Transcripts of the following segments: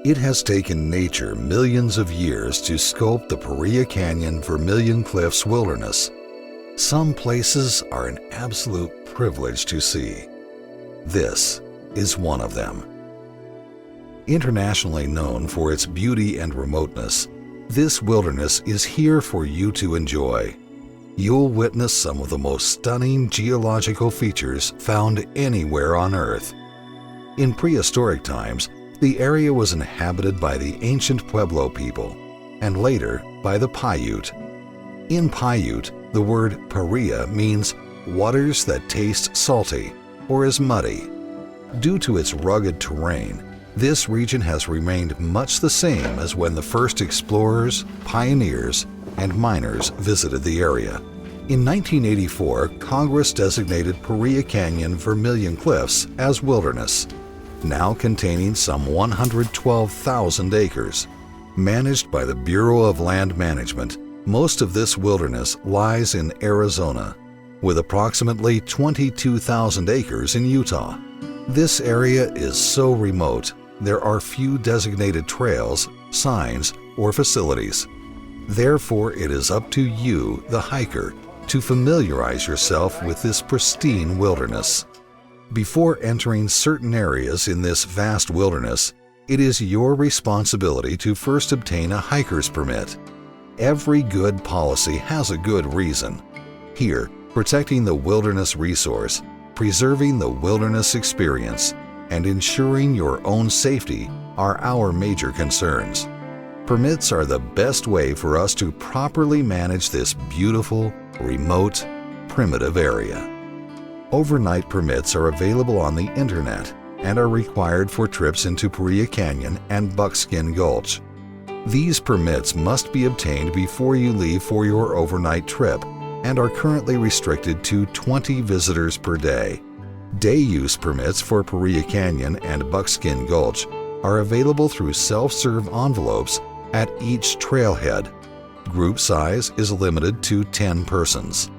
It has taken nature millions of years to sculpt the Paria Canyon Vermilion Cliffs Wilderness. Some places are an absolute privilege to see. This is one of them. Internationally known for its beauty and remoteness, this wilderness is here for you to enjoy. You'll witness some of the most stunning geological features found anywhere on Earth. In prehistoric times, the area was inhabited by the ancient Pueblo people, and later by the Paiute. In Paiute, the word Paria means waters that taste salty or is muddy. Due to its rugged terrain, this region has remained much the same as when the first explorers, pioneers, and miners visited the area. In 1984, Congress designated Paria Canyon Vermilion Cliffs as wilderness, now containing some 112,000 acres. Managed by the Bureau of Land Management, most of this wilderness lies in Arizona, with approximately 22,000 acres in Utah. This area is so remote, there are few designated trails, signs, or facilities. Therefore, it is up to you, the hiker, to familiarize yourself with this pristine wilderness. Before entering certain areas in this vast wilderness, it is your responsibility to first obtain a hiker's permit. Every good policy has a good reason. Here, protecting the wilderness resource, preserving the wilderness experience, and ensuring your own safety are our major concerns. Permits are the best way for us to properly manage this beautiful, remote, primitive area. Overnight permits are available on the internet and are required for trips into Paria Canyon and Buckskin Gulch. These permits must be obtained before you leave for your overnight trip and are currently restricted to 20 visitors per day. Day use permits for Paria Canyon and Buckskin Gulch are available through self-serve envelopes at each trailhead. Group size is limited to 10 persons.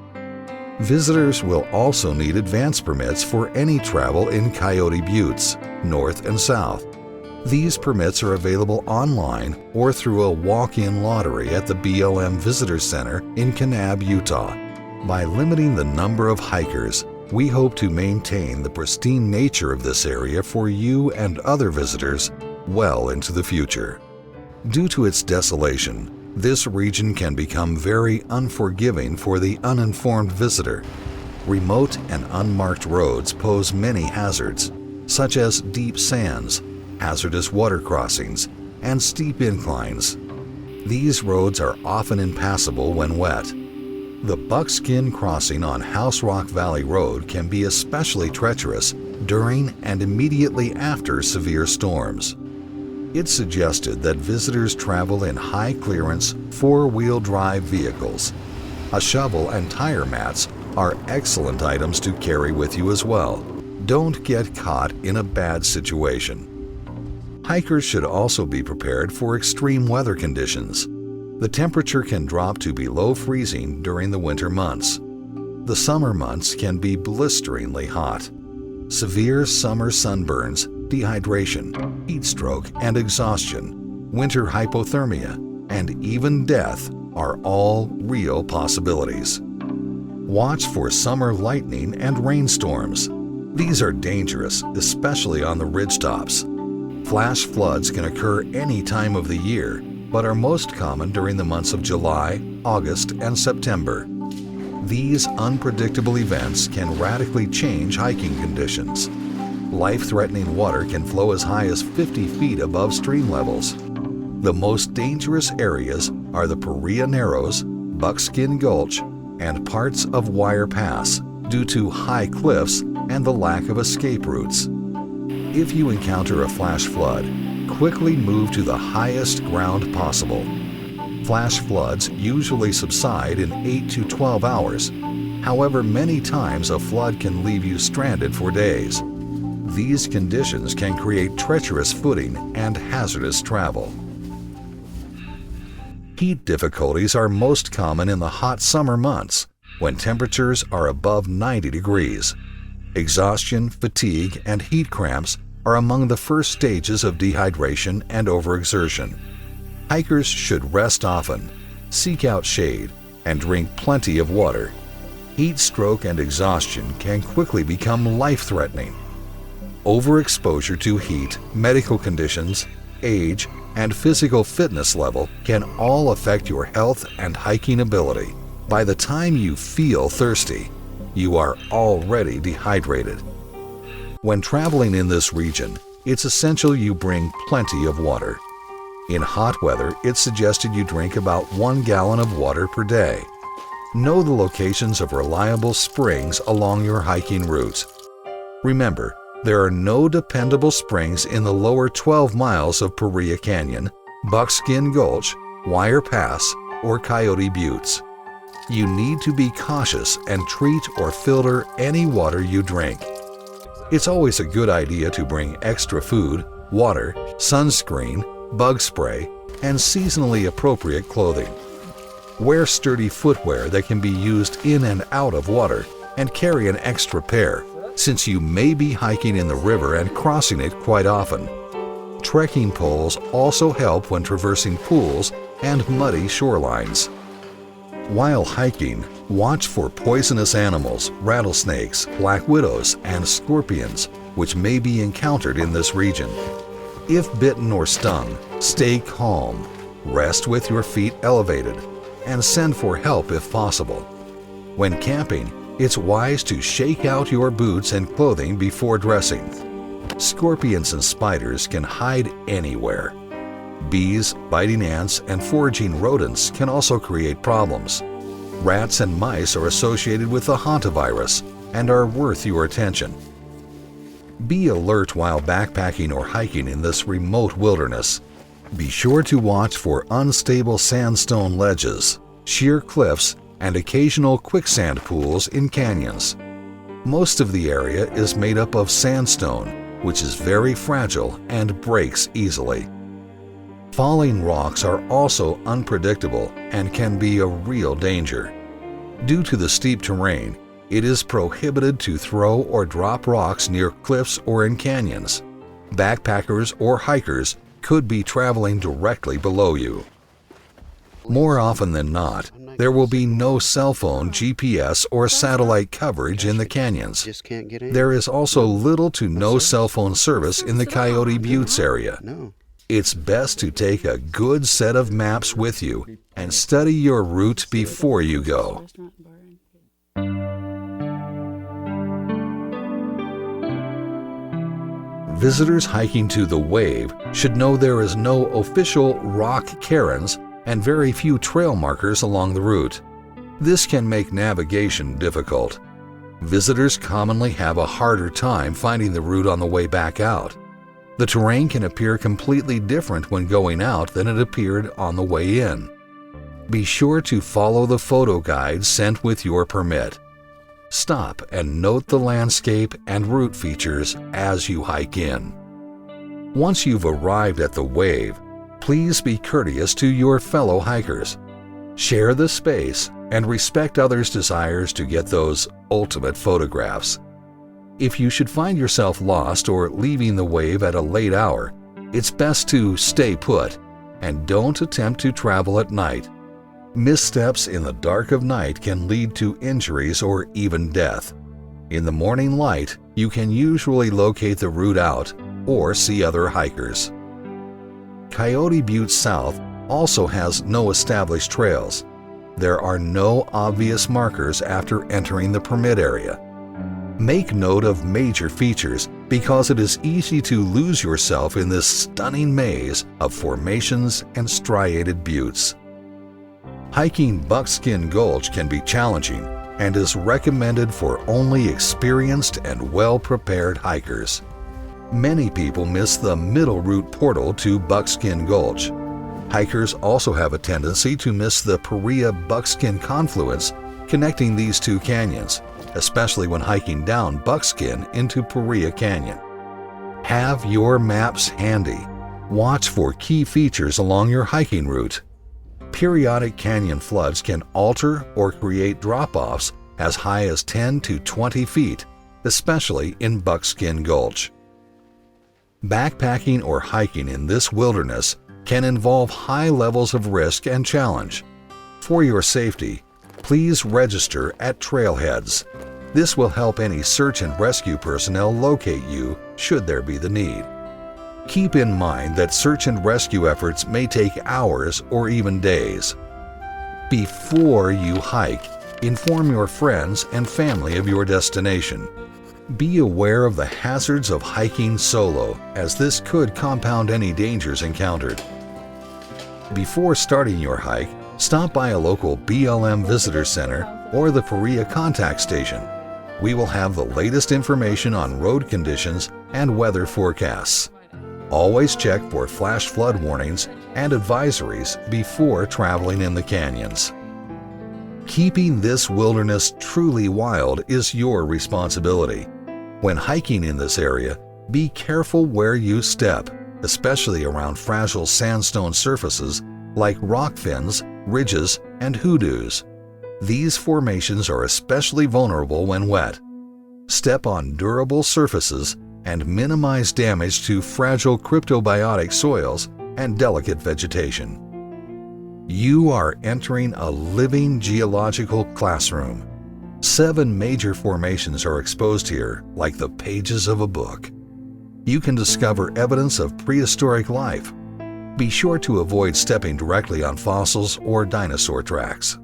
Visitors will also need advance permits for any travel in Coyote Buttes, north and south. These permits are available online or through a walk-in lottery at the BLM Visitor Center in Kanab, Utah. By limiting the number of hikers, we hope to maintain the pristine nature of this area for you and other visitors well into the future. Due to its desolation, this region can become very unforgiving for the uninformed visitor. Remote and unmarked roads pose many hazards, such as deep sands, hazardous water crossings, and steep inclines. These roads are often impassable when wet. The Buckskin crossing on House Rock Valley Road can be especially treacherous during and immediately after severe storms. It's suggested that visitors travel in high-clearance, four-wheel drive vehicles. A shovel and tire mats are excellent items to carry with you as well. Don't get caught in a bad situation. Hikers should also be prepared for extreme weather conditions. The temperature can drop to below freezing during the winter months. The summer months can be blisteringly hot. Severe summer sunburns, dehydration, heat stroke, and exhaustion, winter hypothermia, and even death are all real possibilities. Watch for summer lightning and rainstorms. These are dangerous, especially on the ridgetops. Flash floods can occur any time of the year, but are most common during the months of July, August, and September. These unpredictable events can radically change hiking conditions. Life-threatening water can flow as high as 50 feet above stream levels. The most dangerous areas are the Paria Narrows, Buckskin Gulch, and parts of Wire Pass due to high cliffs and the lack of escape routes. If you encounter a flash flood, quickly move to the highest ground possible. Flash floods usually subside in 8 to 12 hours. However, many times a flood can leave you stranded for days. These conditions can create treacherous footing and hazardous travel. Heat difficulties are most common in the hot summer months, when temperatures are above 90 degrees. Exhaustion, fatigue, and heat cramps are among the first stages of dehydration and overexertion. Hikers should rest often, seek out shade, and drink plenty of water. Heat stroke and exhaustion can quickly become life-threatening. Overexposure to heat, medical conditions, age, and physical fitness level can all affect your health and hiking ability. By the time you feel thirsty, you are already dehydrated. When traveling in this region, it's essential you bring plenty of water. In hot weather, it's suggested you drink about 1 gallon of water per day. Know the locations of reliable springs along your hiking routes. Remember, there are no dependable springs in the lower 12 miles of Paria Canyon, Buckskin Gulch, Wire Pass, or Coyote Buttes. You need to be cautious and treat or filter any water you drink. It's always a good idea to bring extra food, water, sunscreen, bug spray, and seasonally appropriate clothing. Wear sturdy footwear that can be used in and out of water, and carry an extra pair, since you may be hiking in the river and crossing it quite often. Trekking poles also help when traversing pools and muddy shorelines. While hiking, watch for poisonous animals, rattlesnakes, black widows, and scorpions, which may be encountered in this region. If bitten or stung, stay calm, rest with your feet elevated, and send for help if possible. When camping, it's wise to shake out your boots and clothing before dressing. Scorpions and spiders can hide anywhere. Bees, biting ants, and foraging rodents can also create problems. Rats and mice are associated with the hantavirus and are worth your attention. Be alert while backpacking or hiking in this remote wilderness. Be sure to watch for unstable sandstone ledges, sheer cliffs, and occasional quicksand pools in canyons. Most of the area is made up of sandstone, which is very fragile and breaks easily. Falling rocks are also unpredictable and can be a real danger. Due to the steep terrain, it is prohibited to throw or drop rocks near cliffs or in canyons. Backpackers or hikers could be traveling directly below you. More often than not, there will be no cell phone, GPS, or satellite coverage in the canyons. There is also little to no cell phone service in the Coyote Buttes area. It's best to take a good set of maps with you and study your route before you go. Visitors hiking to the Wave should know there is no official rock cairns and very few trail markers along the route. This can make navigation difficult. Visitors commonly have a harder time finding the route on the way back out. The terrain can appear completely different when going out than it appeared on the way in. Be sure to follow the photo guides sent with your permit. Stop and note the landscape and route features as you hike in. Once you've arrived at the Wave, please be courteous to your fellow hikers. Share the space and respect others' desires to get those ultimate photographs. If you should find yourself lost or leaving the Wave at a late hour, it's best to stay put and don't attempt to travel at night. Missteps in the dark of night can lead to injuries or even death. In the morning light, you can usually locate the route out or see other hikers. Coyote Buttes South also has no established trails. There are no obvious markers after entering the permit area. Make note of major features because it is easy to lose yourself in this stunning maze of formations and striated buttes. Hiking Buckskin Gulch can be challenging and is recommended for only experienced and well-prepared hikers. Many people miss the middle route portal to Buckskin Gulch. Hikers also have a tendency to miss the Paria-Buckskin confluence connecting these two canyons, especially when hiking down Buckskin into Paria Canyon. Have your maps handy. Watch for key features along your hiking route. Periodic canyon floods can alter or create drop-offs as high as 10 to 20 feet, especially in Buckskin Gulch. Backpacking or hiking in this wilderness can involve high levels of risk and challenge. For your safety, please register at trailheads. This will help any search and rescue personnel locate you should there be the need. Keep in mind that search and rescue efforts may take hours or even days. Before you hike, inform your friends and family of your destination. Be aware of the hazards of hiking solo, as this could compound any dangers encountered. Before starting your hike, stop by a local BLM visitor center or the Paria contact station. We will have the latest information on road conditions and weather forecasts. Always check for flash flood warnings and advisories before traveling in the canyons. Keeping this wilderness truly wild is your responsibility. When hiking in this area, be careful where you step, especially around fragile sandstone surfaces like rock fins, ridges, and hoodoos. These formations are especially vulnerable when wet. Step on durable surfaces and minimize damage to fragile cryptobiotic soils and delicate vegetation. You are entering a living geological classroom. 7 major formations are exposed here like the pages of a book. You can discover evidence of prehistoric life. Be sure to avoid stepping directly on fossils or dinosaur tracks.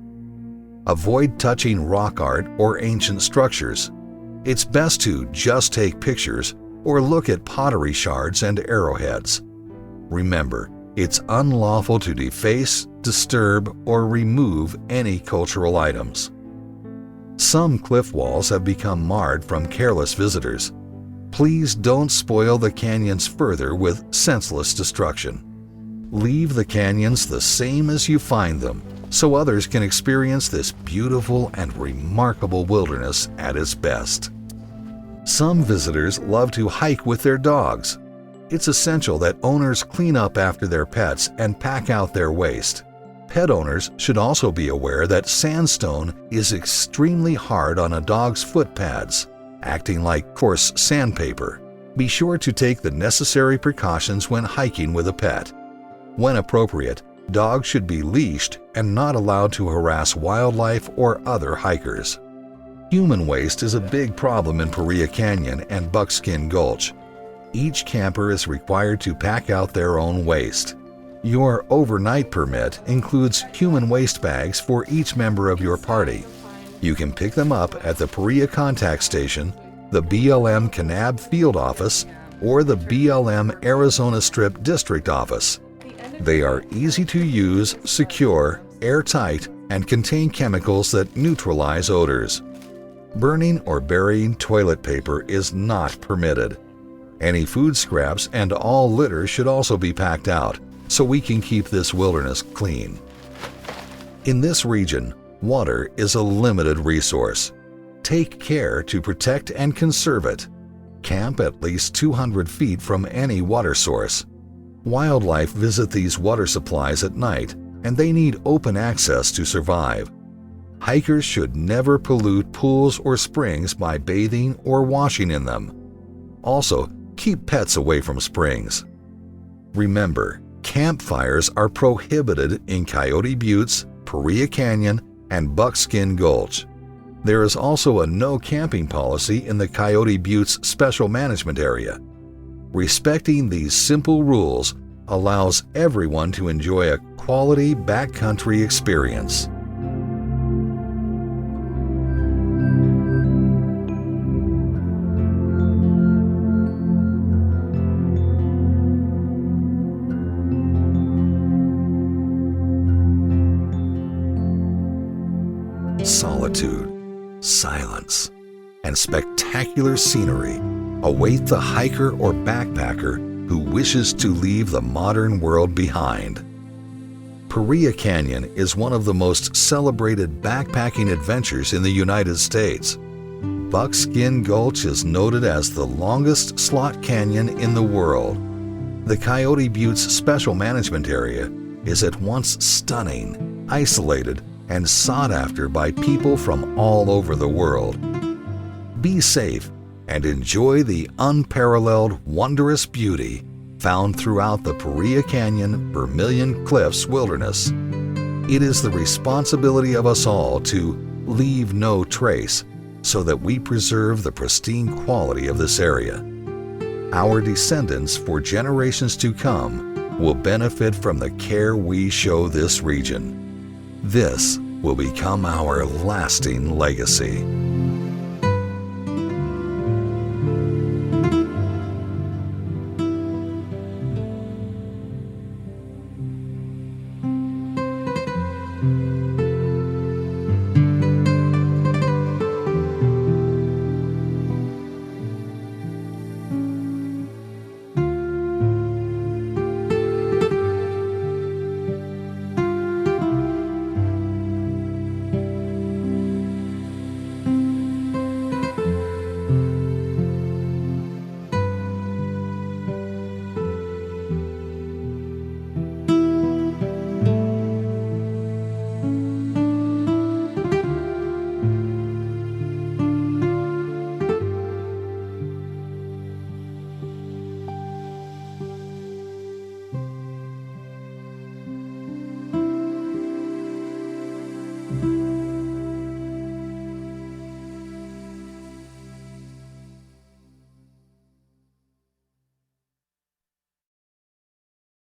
Avoid touching rock art or ancient structures. It's best to just take pictures or look at pottery shards and arrowheads. Remember, it's unlawful to deface, disturb, or remove any cultural items. Some cliff walls have become marred from careless visitors. Please don't spoil the canyons further with senseless destruction. Leave the canyons the same as you find them, so others can experience this beautiful and remarkable wilderness at its best. Some visitors love to hike with their dogs. It's essential that owners clean up after their pets and pack out their waste. Pet owners should also be aware that sandstone is extremely hard on a dog's foot pads, acting like coarse sandpaper. Be sure to take the necessary precautions when hiking with a pet. When appropriate, dogs should be leashed and not allowed to harass wildlife or other hikers. Human waste is a big problem in Paria Canyon and Buckskin Gulch. Each camper is required to pack out their own waste. Your overnight permit includes human waste bags for each member of your party. You can pick them up at the Paria contact station, the BLM Kanab field office, or the BLM Arizona Strip district office. They are easy to use, secure, airtight, and contain chemicals that neutralize odors. Burning or burying toilet paper is not permitted. Any food scraps and all litter should also be packed out, so we can keep this wilderness clean. In this region, water is a limited resource. Take care to protect and conserve it. Camp at least 200 feet from any water source. Wildlife visit these water supplies at night, and they need open access to survive. Hikers should never pollute pools or springs by bathing or washing in them. Also, keep pets away from springs. Remember, campfires are prohibited in Coyote Buttes, Paria Canyon, and Buckskin Gulch. There is also a no camping policy in the Coyote Buttes Special Management Area. Respecting these simple rules allows everyone to enjoy a quality backcountry experience. Solitude, silence, and spectacular scenery await the hiker or backpacker who wishes to leave the modern world behind. Paria Canyon is one of the most celebrated backpacking adventures in the United States. Buckskin Gulch is noted as the longest slot canyon in the world. The Coyote Buttes Special Management Area is at once stunning, isolated, and sought after by people from all over the world. Be safe and enjoy the unparalleled, wondrous beauty found throughout the Paria Canyon Vermilion Cliffs Wilderness. It is the responsibility of us all to leave no trace so that we preserve the pristine quality of this area. Our descendants for generations to come will benefit from the care we show this region. This will become our lasting legacy.